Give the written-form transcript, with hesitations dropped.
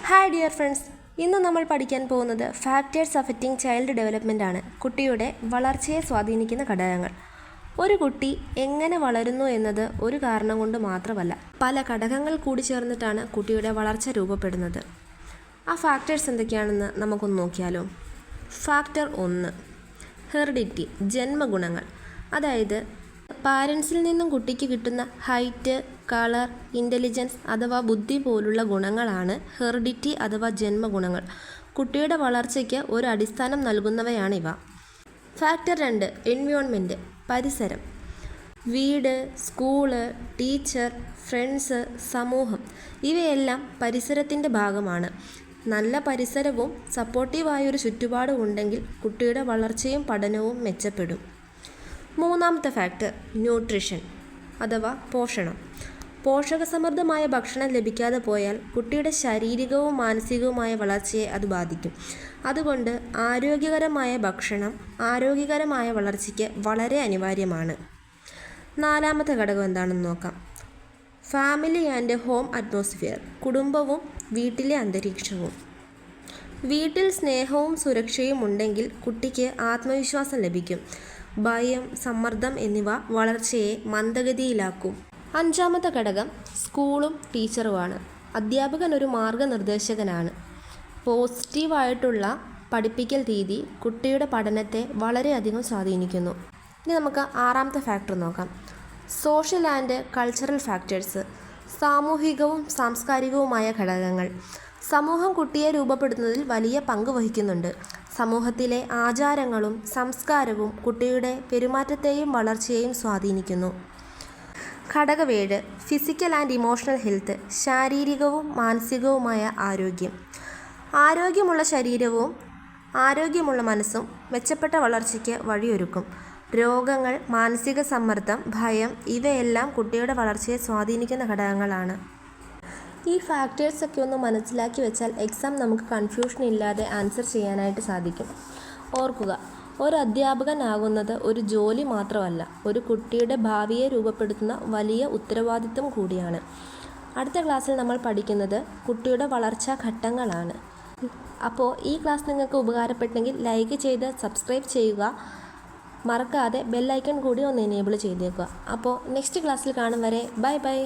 Hi dear friends, ഇന്ന് നമ്മൾ പഠിക്കാൻ പോകുന്നത് ഫാക്ടേഴ്സ് അഫക്റ്റിംഗ് ചൈൽഡ് ഡെവലപ്മെൻ്റ് ആണ്. കുട്ടിയുടെ വളർച്ചയെ സ്വാധീനിക്കുന്ന ഘടകങ്ങൾ. ഒരു കുട്ടി എങ്ങനെ വളരുന്നു എന്നത് ഒരു കാരണം കൊണ്ട് മാത്രമല്ല, പല ഘടകങ്ങൾ കൂടി ചേർന്നിട്ടാണ് കുട്ടിയുടെ വളർച്ച രൂപപ്പെടുന്നത്. ആ ഫാക്ടേഴ്സ് എന്തൊക്കെയാണെന്ന് നമുക്കൊന്ന് നോക്കിയാലോ. ഫാക്ടർ 1, ഹെറിഡിറ്റി, ജന്മഗുണങ്ങൾ. അതായത് പാരൻസിൽ നിന്നും കുട്ടിക്ക് കിട്ടുന്ന ഹൈറ്റ്, കളർ, ഇൻ്റലിജൻസ് അഥവാ ബുദ്ധി പോലുള്ള ഗുണങ്ങളാണ് ഹെറിഡിറ്റി അഥവാ ജന്മഗുണങ്ങൾ. കുട്ടിയുടെ വളർച്ചയ്ക്ക് ഒരു അടിസ്ഥാനം നൽകുന്നവയാണിവ. ഫാക്ടർ 2, എൻവയോൺമെൻറ്റ്, പരിസരം. വീട്, സ്കൂള്, ടീച്ചർ, ഫ്രണ്ട്സ്, സമൂഹം ഇവയെല്ലാം പരിസരത്തിൻ്റെ ഭാഗമാണ്. നല്ല പരിസരവും സപ്പോർട്ടീവായൊരു ചുറ്റുപാടും ഉണ്ടെങ്കിൽ കുട്ടിയുടെ വളർച്ചയും പഠനവും മെച്ചപ്പെടും. മൂന്നാമത്തെ ഫാക്ടർ, ന്യൂട്രിഷൻ അഥവാ പോഷണം. പോഷകസമൃദ്ധമായ ഭക്ഷണം ലഭിക്കാതെ പോയാൽ കുട്ടിയുടെ ശാരീരികവും മാനസികവുമായ വളർച്ചയെ അത് ബാധിക്കും. അതുകൊണ്ട് ആരോഗ്യകരമായ ഭക്ഷണം ആരോഗ്യകരമായ വളർച്ചയ്ക്ക് വളരെ അനിവാര്യമാണ്. നാലാമത്തെ ഘടകം എന്താണെന്ന് നോക്കാം. ഫാമിലി ആൻഡ് ഹോം അറ്റ്മോസ്ഫിയർ, കുടുംബവും വീട്ടിലെ അന്തരീക്ഷവും. വീട്ടിൽ സ്നേഹവും സുരക്ഷയും ഉണ്ടെങ്കിൽ കുട്ടിക്ക് ആത്മവിശ്വാസം ലഭിക്കും. ഭയം, സമ്മർദ്ദം എന്നിവ വളർച്ചയെ മന്ദഗതിയിലാക്കും. അഞ്ചാമത്തെ ഘടകം സ്കൂളും ടീച്ചറുമാണ്. അധ്യാപകൻ ഒരു മാർഗനിർദ്ദേശകനാണ്. പോസിറ്റീവായിട്ടുള്ള പഠിപ്പിക്കൽ രീതി കുട്ടിയുടെ പഠനത്തെ വളരെയധികം സ്വാധീനിക്കുന്നു. ഇനി നമുക്ക് ആറാമത്തെ ഫാക്ടർ നോക്കാം. സോഷ്യൽ ആൻഡ് കൾച്ചറൽ ഫാക്ടേഴ്സ്, സാമൂഹികവും സാംസ്കാരികവുമായ ഘടകങ്ങൾ. സമൂഹം കുട്ടിയെ രൂപപ്പെടുത്തുന്നതിൽ വലിയ പങ്ക് വഹിക്കുന്നുണ്ട്. സമൂഹത്തിലെ ആചാരങ്ങളും സംസ്കാരവും കുട്ടിയുടെ പെരുമാറ്റത്തെയും വളർച്ചയെയും സ്വാധീനിക്കുന്നു. ഘടകം 7, ഫിസിക്കൽ ആൻഡ് ഇമോഷണൽ ഹെൽത്ത്, ശാരീരികവും മാനസികവുമായ ആരോഗ്യം. ആരോഗ്യമുള്ള ശരീരവും ആരോഗ്യമുള്ള മനസ്സും മെച്ചപ്പെട്ട വളർച്ചയ്ക്ക് വഴിയൊരുക്കും. രോഗങ്ങൾ, മാനസിക സമ്മർദ്ദം, ഭയം ഇവയെല്ലാം കുട്ടിയുടെ വളർച്ചയെ സ്വാധീനിക്കുന്ന ഘടകങ്ങളാണ്. ഈ ഫാക്ടേഴ്സൊക്കെ ഒന്ന് മനസ്സിലാക്കി വെച്ചാൽ എക്സാം നമുക്ക് കൺഫ്യൂഷൻ ഇല്ലാതെ ആൻസർ ചെയ്യാനായിട്ട് സാധിക്കും. ഓർക്കുക, ഒരു അധ്യാപകനാകുന്നത് ഒരു ജോലി മാത്രമല്ല, ഒരു കുട്ടിയുടെ ഭാവിയെ രൂപപ്പെടുത്തുന്ന വലിയ ഉത്തരവാദിത്വം കൂടിയാണ്. അടുത്ത ക്ലാസ്സിൽ നമ്മൾ പഠിക്കുന്നത് കുട്ടിയുടെ വളർച്ചാ ഘട്ടങ്ങളാണ്. അപ്പോൾ ഈ ക്ലാസ് നിങ്ങൾക്ക് ഉപകാരപ്പെട്ടെങ്കിൽ ലൈക്ക് ചെയ്ത് സബ്സ്ക്രൈബ് ചെയ്യുക. മറക്കാതെ ബെല്ലൈക്കൺ കൂടി ഒന്ന് എനേബിൾ ചെയ്തേക്കുക. അപ്പോൾ നെക്സ്റ്റ് ക്ലാസ്സിൽ കാണും വരെ ബൈ ബൈ.